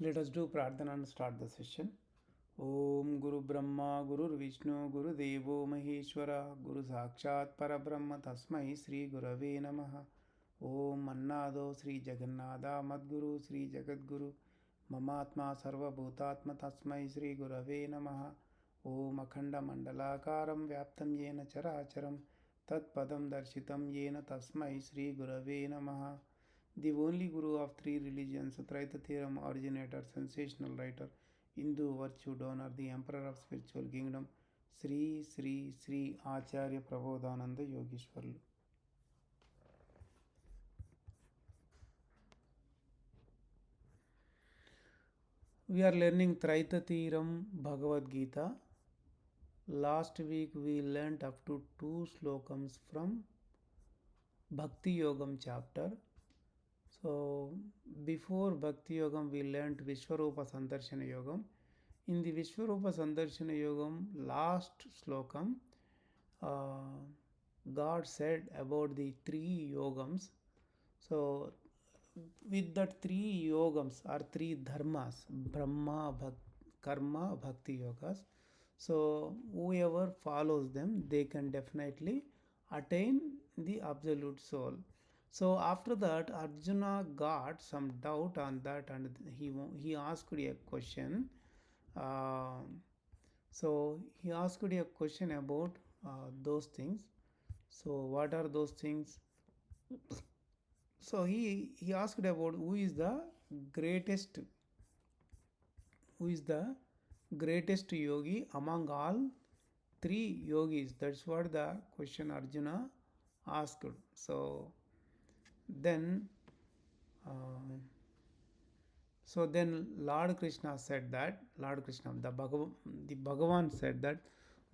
Let us do Pradhana and start the session. Om Guru Brahma Guru Vishnu Guru Devo Maheshwara Guru Sakshat Parabrahma Tasmai Sri Gurave Namaha. Om Annado Sri Jagannatha Madguru Sri Jagadguru Mamatma Sarva Bhutatma Tasmai Sri Gurave Namaha. Om Akhanda Mandalakaram Vyaptam Yena Characharam Tat Padam Darshitam Yena Tasmai Sri Gurave Namaha. The only guru of three religions, Traita Theorem originator, sensational writer, Hindu virtue donor, the emperor of spiritual kingdom, Sri Sri Sri Acharya Prabodhananda Yogeshwarlu. We are learning Traita Theorem Bhagavad Gita. Last week we learnt up to 2 slokams from Bhakti Yogam chapter. So before Bhakti Yogam we learnt Vishwarupa Sandarshana Yogam. In the Vishwarupa Sandarshana Yogam, last slokam, God said about the three yogams. So, with that three yogams or three dharmas, Brahma, Karma, Bhakti yogas. So, whoever follows them, they can definitely attain the absolute soul. So, after that, Arjuna got some doubt on that, and he asked a question. Uh, so he asked a question about those things. So what are those things? So he asked about greatest who is the greatest yogi among all three yogis. That's what the question Arjuna asked. So then uh, then Lord Krishna said that, the Bhagavan said that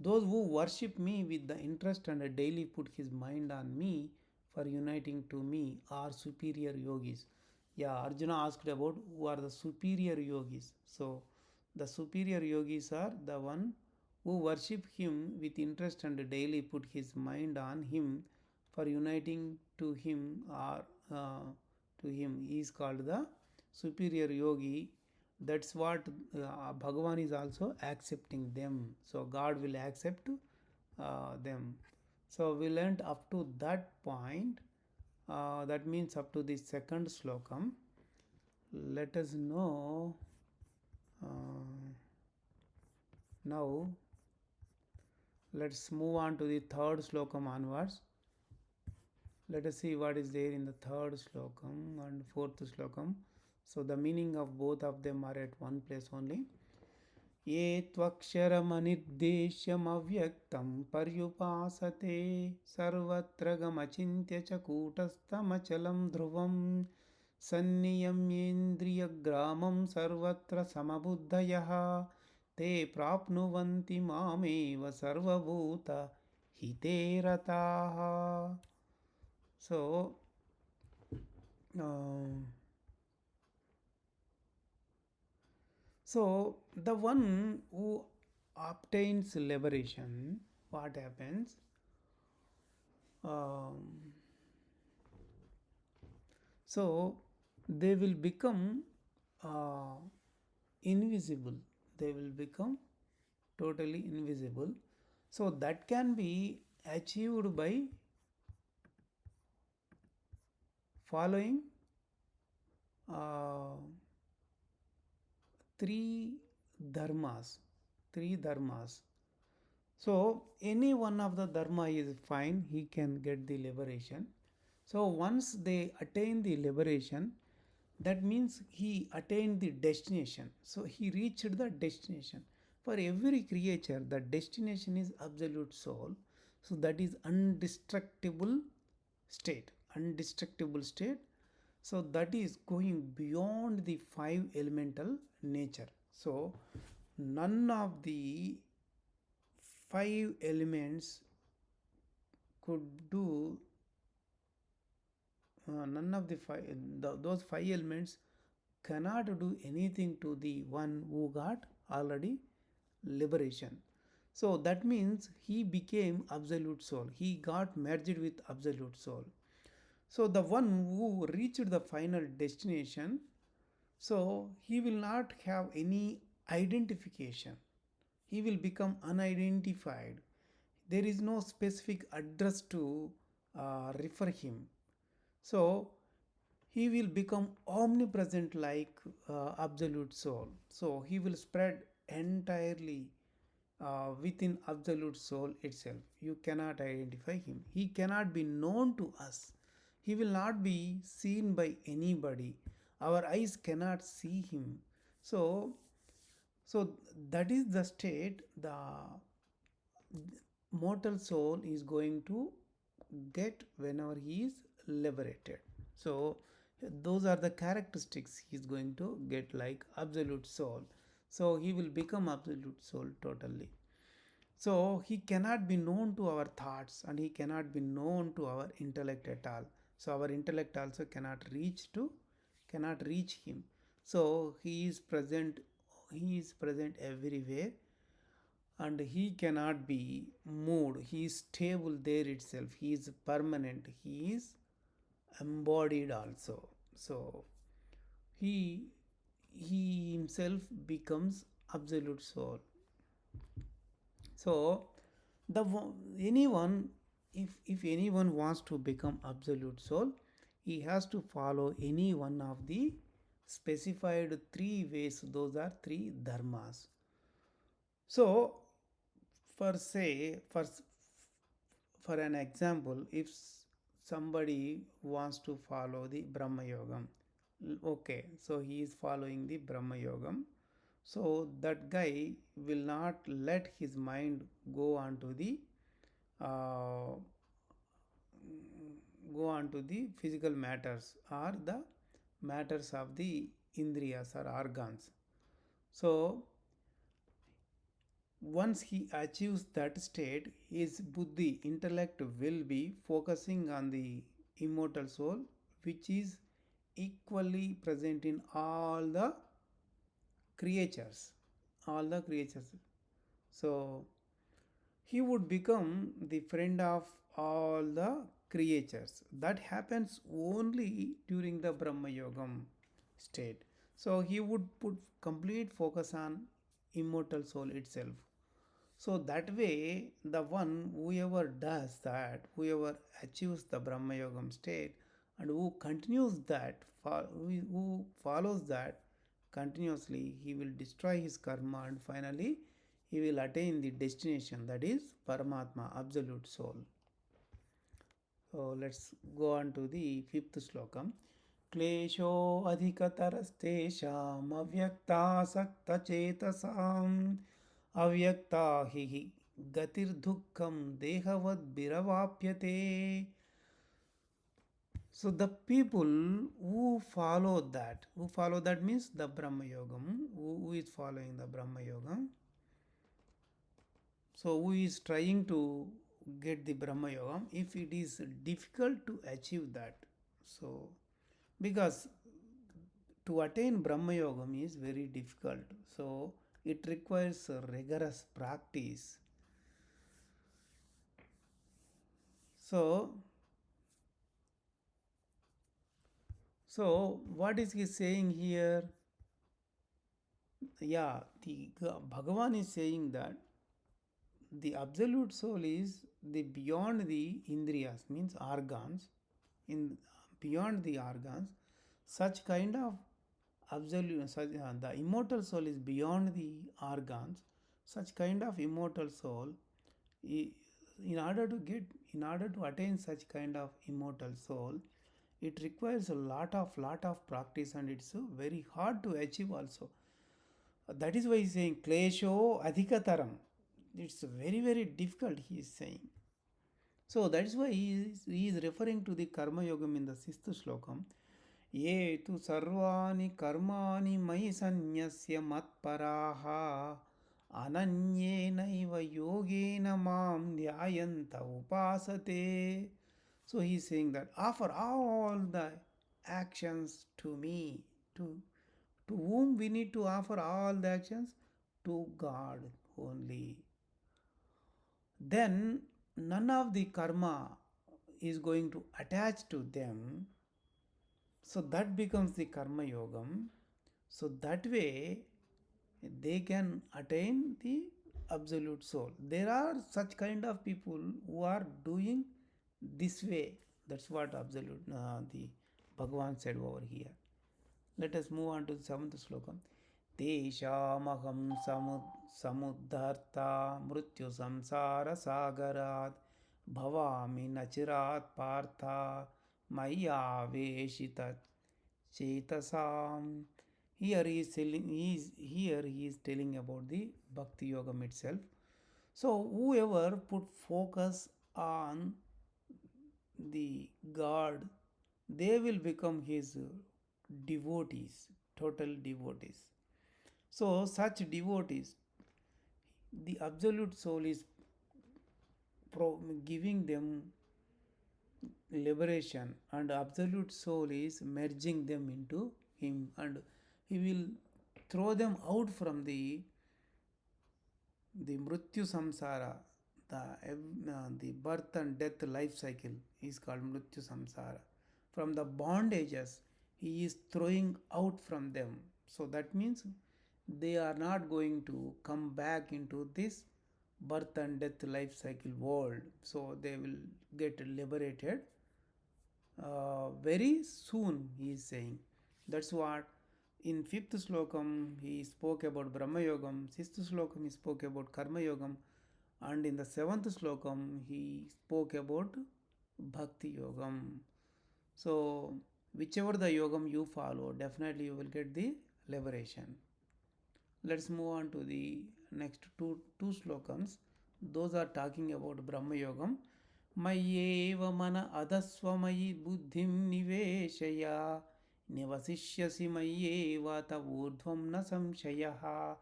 those who worship me with the interest and daily put his mind on me for uniting to me are superior yogis. Yeah, Arjuna asked about who are the superior yogis. So the superior yogis are the one who worship him with interest and daily put his mind on him for uniting to him or to him. He is called the superior yogi. That's what Bhagavan is also accepting them. So God will accept them. So we learnt up to that point. That means up to the second slokam. Let us know now. Let's move on to the third slokam onwards. Let us see what is there in the third slokam and fourth slokam. So the meaning of both of them are at one place only. ये त्वक्षरमनिर्देश्यमव्यक्तं पर्युपासते सर्वत्र गमचिन्त्य च कूटस्थमचलं ध्रुवं सन्नियम्येन्द्रियग्रामं सर्वत्र समबुद्धयः ते प्राप्नुवन्ति मामेव सर्वभूतहिते रताः. So so the one who obtains liberation, what happens? So they will become invisible. They will become totally invisible. So that can be achieved by following three dharmas. So any one of the dharma is fine, he can get the liberation. So once they attain the liberation, that means he attained the destination. So he reached the destination. For every creature, the destination is absolute soul. So that is undestructible state. So that is going beyond the five elemental nature. So none of the five elements could do those five elements cannot do anything to the one who got already liberation. So that means he became absolute soul. He got merged with absolute soul. So the one who reached the final destination, So he will not have any identification. He will become unidentified. There is no specific address to refer him. So he will become omnipresent like absolute soul. So he will spread entirely within absolute soul itself. You cannot identify him. He cannot be known to us. He will not be seen by anybody. Our eyes cannot see him. So, so that is the state the mortal soul is going to get whenever he is liberated. So those are the characteristics he is going to get like absolute soul. So he will become absolute soul totally. So he cannot be known to our thoughts and he cannot be known to our intellect at all. So our intellect also cannot reach him. So he is present everywhere and he cannot be moved. He is stable there itself. He is permanent. He is embodied also. So he he himself becomes absolute soul. So the anyone if anyone wants to become absolute soul, he has to follow any one of the specified three ways. Those are three dharmas. So for say for an example, if somebody wants to follow the Brahma Yogam, okay, so he is following the Brahma Yogam. So that guy will not let his mind go on to the uh, physical matters or the matters of the indriyas or organs. So once he achieves that state, his buddhi, intellect will be focusing on the immortal soul, which is equally present in all the creatures. All the creatures. So he would become the friend of all the creatures. That happens only during the Brahma Yogam state. So he would put complete focus on immortal soul itself. So that way, the one whoever does that, whoever achieves the Brahma Yogam state, and who continues that, who follows that continuously, he will destroy his karma and finally he will attain the destination, that is Paramatma, absolute soul. So let's go on to the fifth slokam. क्लेशो अधिकतरस्तेषाम् अव्यक्तासक्तचेतसाम् अव्यक्ता हि गतिर्दुःखं देहवद्भिरवाप्यते. So the people who follow that means the Brahma Yogam, who is following the Brahma Yogam. So who is trying to get the Brahma Yogam, if it is difficult to achieve that. So because to attain Brahma Yogam is very difficult. So it requires a rigorous practice. So what is he saying here? Yeah, the Bhagavan is saying that the absolute soul is the beyond the indriyas, means organs, in beyond the organs. Such kind of absolute, the immortal soul is beyond the organs. Such kind of immortal soul, in order to attain such kind of immortal soul, it requires a lot of practice and it's very hard to achieve also. That is why he is saying klesho adhikataram. It's very difficult, he is saying. So that is why he is referring to the karma yogam in the sixth slokam. ये तु सर्वाणि कर्माणि मयि सन्न्यस्य मत्पराः अनन्येनैव योगेन मां ध्यायन्त उपासते. So he is saying that offer all the actions to me. To whom we need to offer all the actions? To God only. Then none of the karma is going to attach to them. So that becomes the karma yogam. So that way they can attain the absolute soul. There are such kind of people who are doing this way. That's what absolute the Bhagavan said over here. Let us move on to the seventh slokam. Teshamaham samudharta mrityu samsara sagarat bhavami nachirat partha maya veshitat chetasam. Here he is telling about the Bhakti Yogam itself. So whoever put focus on the God, they will become his devotees, total devotees. So such devotees, the absolute soul is giving them liberation, and absolute soul is merging them into him, and he will throw them out from the mrityu samsara, the birth and death life cycle is called mrityu samsara. From the bondages he is throwing out from them. So that means they are not going to come back into this birth and death life cycle world. So they will get liberated very soon, he is saying. That's what in fifth slokam he spoke about Brahma Yogam, sixth slokam he spoke about Karma Yogam, and in the seventh slokam he spoke about Bhakti Yogam. So, whichever the yogam you follow, definitely you will get the liberation. Let's move on to the next two slokams. Those are talking about Brahma Yogam. Mayeva mana adasvamayi buddhim niveshaya nivasishyasi mayeva tavurdhvam na samshayaha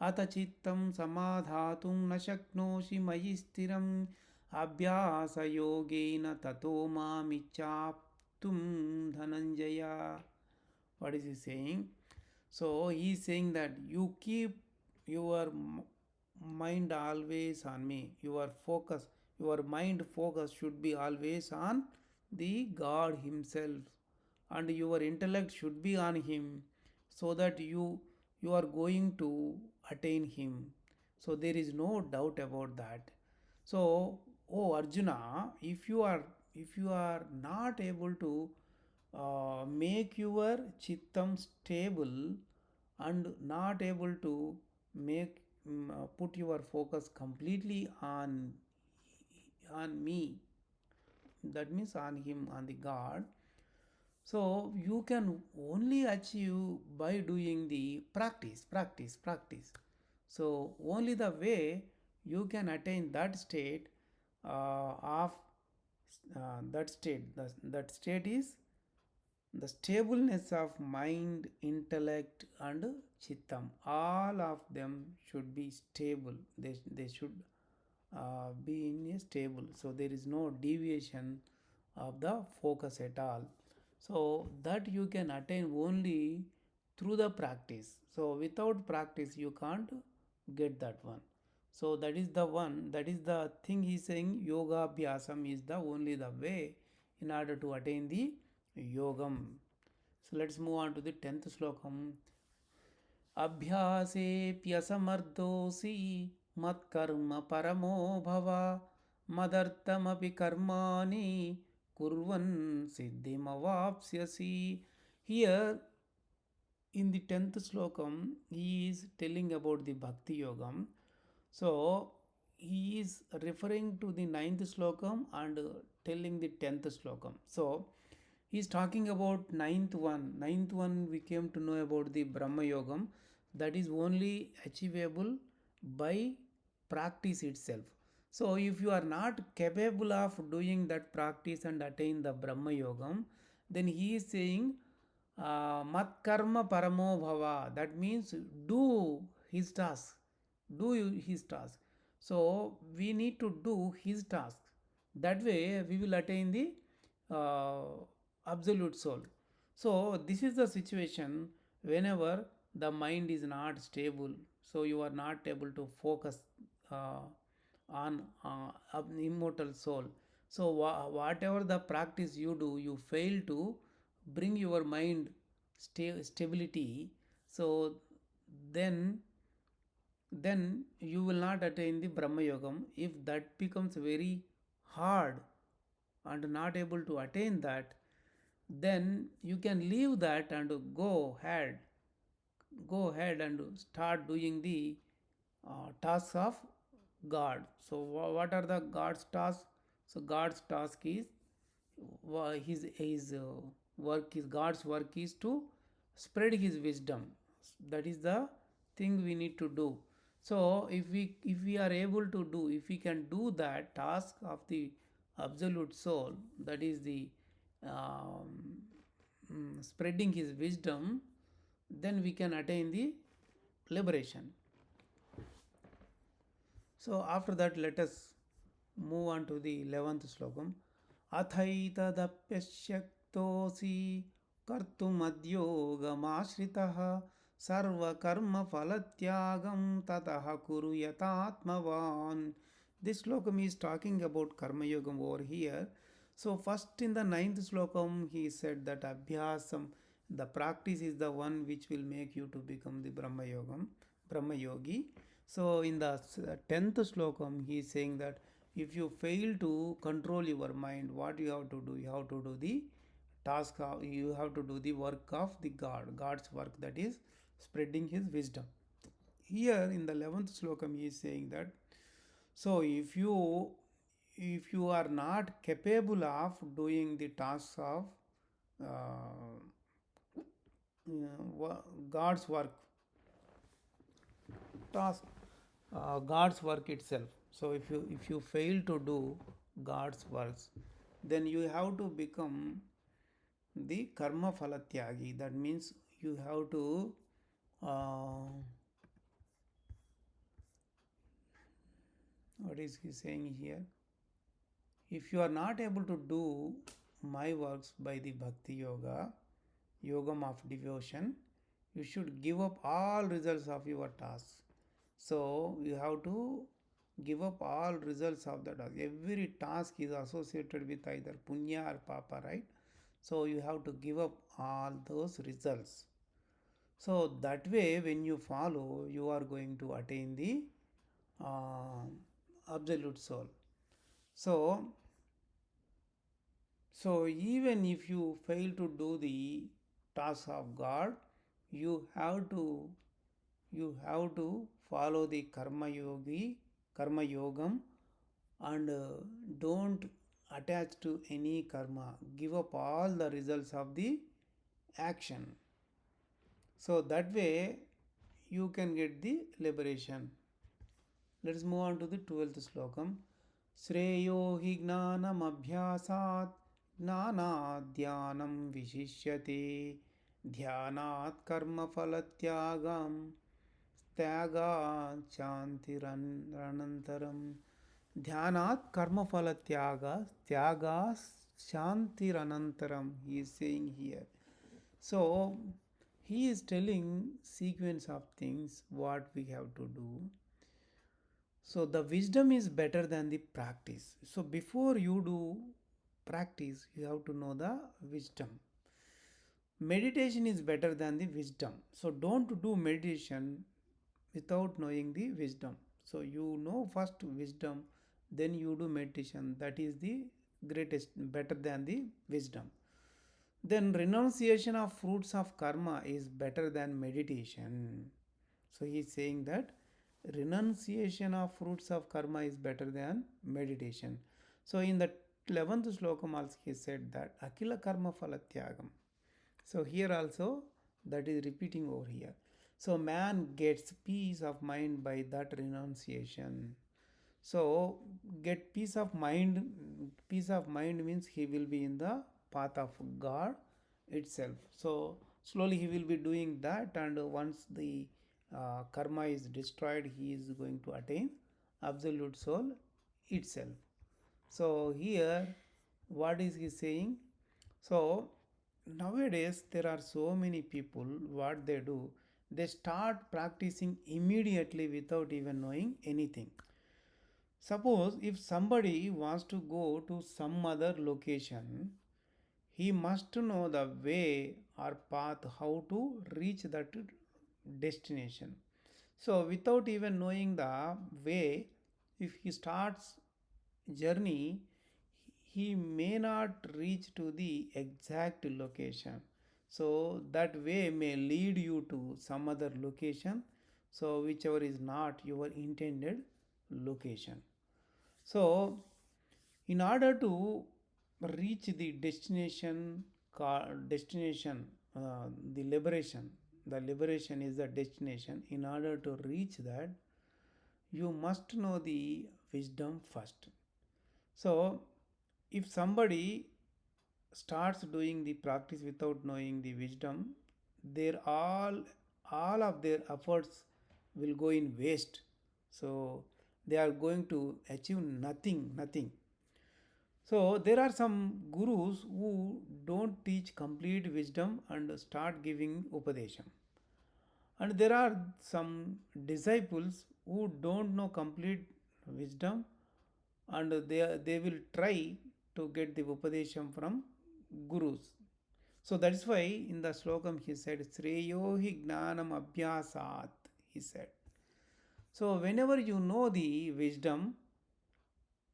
ata chittam samadhatum na shaknoshi mayi stiram abhyasa yogena tato mamichaptum dhananjaya. What is he saying? So he is saying that you keep your mind always on me. Your mind focus should be always on the God Himself, and your intellect should be on Him, so that you are going to attain Him. So there is no doubt about that. So, oh Arjuna, if you are not able to make your chittam stable and not able to put your focus completely on me, that means on him, on the God. So you can only achieve by doing the practice. So only the way you can attain that state of that state is the stableness of mind, intellect, and chittam. All of them should be stable. They should be in a stable. So there is no deviation of the focus at all. So that you can attain only through the practice. So without practice, you can't get that one. So that is the one, that is the thing he's saying. Yoga abhyasam is the only the way in order to attain the yogam. So let's move on to the 10th slokam. अभ्यासेऽप्यसमर्थोऽसि मत्कर्म परमो भव मदर्थमपि कर्माणि kurvan siddhimavapsyasi. Here in the 10th slokam he is telling about the Bhakti Yogam. So he is referring to the 9th slokam and telling the 10th slokam. So he is talking about ninth one we came to know about the Brahma Yogam, that is only achievable by practice itself. So if you are not capable of doing that practice and attain the Brahma Yogam, then he is saying mat karma paramo bhava. That means do his task, his task. So we need to do his task. That way we will attain the absolute soul. So this is the situation whenever the mind is not stable, so you are not able to focus uh, on immortal soul. So whatever the practice you do, you fail to bring your mind stability. So then then you will not attain the Brahma Yogam. If that becomes very hard and not able to attain that, then you can leave that and go ahead and start doing the tasks of God. So what are the God's tasks? So God's task is his work is God's work is to spread his wisdom. That is the thing we need to do. So if we are able to do, if we can do that task of the absolute soul, that is the um, spreading his wisdom, then we can attain the liberation. So after that, let us move on to the 11th slokam. अथैतदप्यशक्तोऽसि कर्तुमद्योगमाश्रितः सर्वकर्मफलत्यागं ततः कुरु यतात्मवान्. This slokam is talking about karma yogam over here. So first in the ninth slokam he said that abhyasam, the practice is the one which will make you to become the Brahma yogi. So in the 10th slokam he is saying that if you fail to control your mind, what you have to do? You have to do the task of, you have to do the work of the God's work, that is spreading his wisdom. Here in the 11th slokam he is saying that, so if you are not capable of doing the tasks of God's work, task God's work itself. So if you fail to do God's works, then you have to become the karma phalatyagi. That means you have to what is he saying here? If you are not able to do my works by the bhakti yogam of devotion, you should give up all results of your tasks. So you have to give up all results of the task. Every task is associated with either punya or papa, right? So you have to give up all those results. So that way, when you follow, you are going to attain the absolute soul. So, so even if you fail to do the task of God, you have to follow the karma yogam, and don't attach to any karma. Give up all the results of the action. So that way you can get the liberation. Let's move on to the 12th slokam. Shreyo hi gnanam abhyasat gnanadhyanam vishishyate ध्यानात् कर्मफलत्यागं त्यागात् शान्तिरनन्तरं. ध्यानात् त्यागात् shantiranantaram, he is saying here. So he is telling sequence of things what we have to do. So the wisdom is better than the practice. So before you do practice, you have to know the wisdom. Meditation is better than the wisdom. So don't do meditation without knowing the wisdom. So you know first wisdom, then you do meditation. That is the greatest, better than the wisdom. Then renunciation of fruits of karma is better than meditation. So he is saying that renunciation of fruits of karma is better than meditation. So in the 11th slokam also he said that akila karma phalatyagam. So here also that is repeating over here. So man gets peace of mind by that renunciation. So get peace of mind. Peace of mind means he will be in the path of God itself. So slowly he will be doing that, and once the karma is destroyed, he is going to attain absolute soul itself. So here what is he saying? So nowadays there are so many people, what they do, they start practicing immediately without even knowing anything. Suppose if somebody wants to go to some other location, he must know the way or path how to reach that destination. So without even knowing the way, if he starts journey, he may not reach to the exact location. So that way may lead you to some other location, so whichever is not your intended location. So in order to reach the destination, destination, the liberation is the destination. In order to reach that, you must know the wisdom first. So if somebody starts doing the practice without knowing the wisdom, their all of their efforts will go in waste. So they are going to achieve nothing. So there are some gurus who don't teach complete wisdom and start giving upadesham. And there are some disciples who don't know complete wisdom, and they will try to get the upadesham from gurus. So that's why in the slokam he said, Sreyo hi gnanam abhyasat, he said. So whenever you know the wisdom,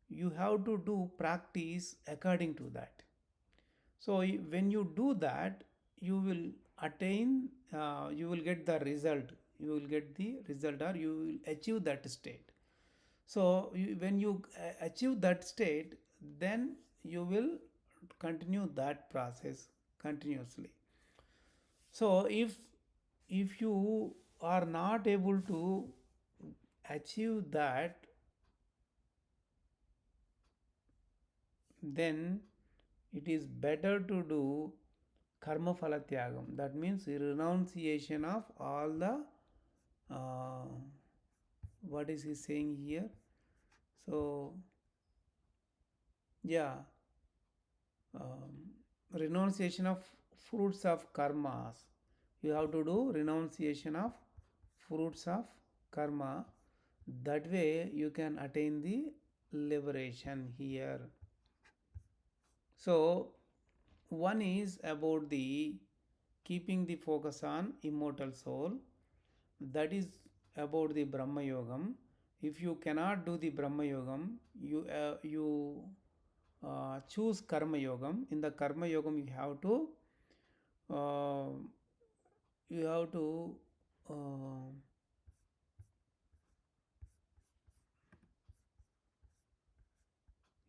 you have to do practice according to that. So when you do that, you will attain, you will get the result. You will get the result, or you will achieve that state. So when you achieve that state, then you will continue that process continuously. So if you are not able to achieve that, then it is better to do karma phala tyagam. That means renunciation of all the what is he saying here? So yeah, renunciation of fruits of karmas. You have to do renunciation of fruits of karma. That way you can attain the liberation here. So one is about the keeping the focus on immortal soul. That is about the Brahma Yogam. If you cannot do the Brahma Yogam, you choose Karma Yogam. In the Karma Yogam, uh, you have to uh,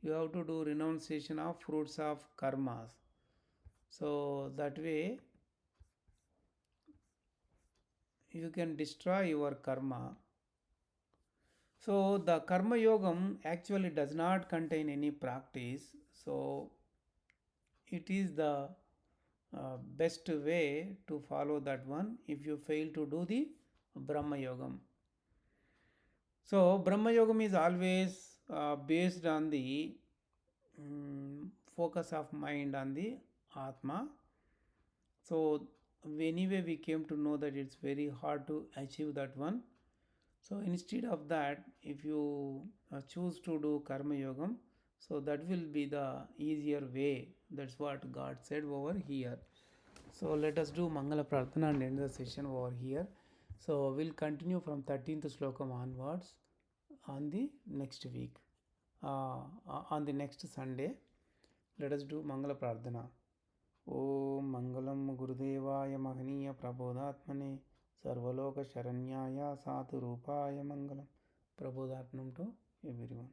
you have to do renunciation of fruits of karmas. So that way you can destroy your karma. So the Karma Yogam actually does not contain any practice. So it is the best way to follow that one if you fail to do the Brahma Yogam. So Brahma Yogam is always based on the focus of mind on the Atma. So anyway we came to know that it's very hard to achieve that one. So instead of that, if you choose to do Karma Yogam, so that will be the easier way. That's what God said over here. So let us do Mangala Prarthana and end the session over here. So we'll continue from 13th Slokam onwards on the next week, on the next Sunday. Let us do Mangala Prarthana. Om Mangalam Gurudevaya Mahaniya Prabodhatmane Sarvaloka Sharanyaya Sadhu Rupaya Mangalam. Prabodhatmanam to everyone.